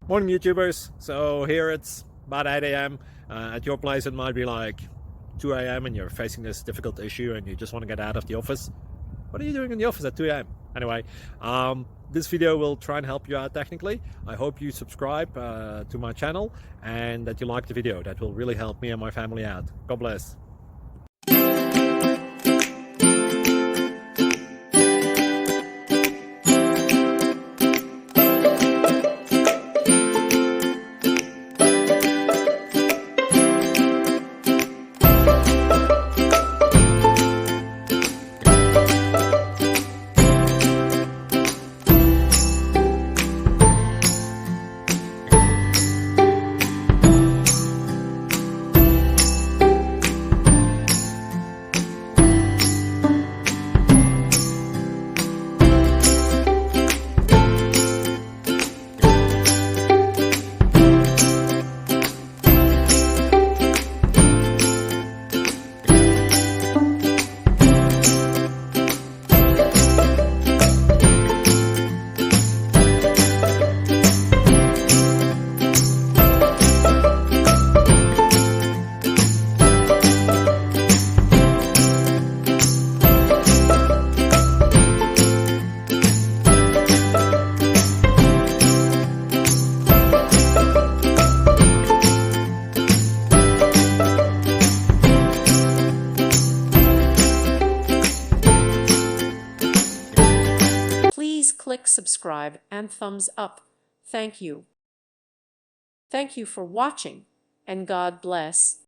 Morning, YouTubers. So here it's about 8 a.m. At your place, it might be like 2 a.m. and you're facing this difficult issue and you just want to get out of the office. What are you doing in the office at 2 a.m.? Anyway, this video will try and help you out technically. I hope you subscribe to my channel and that you like the video. That will really help me and my family out. God bless. Please click subscribe and thumbs up. Thank you. Thank you for watching, and God bless.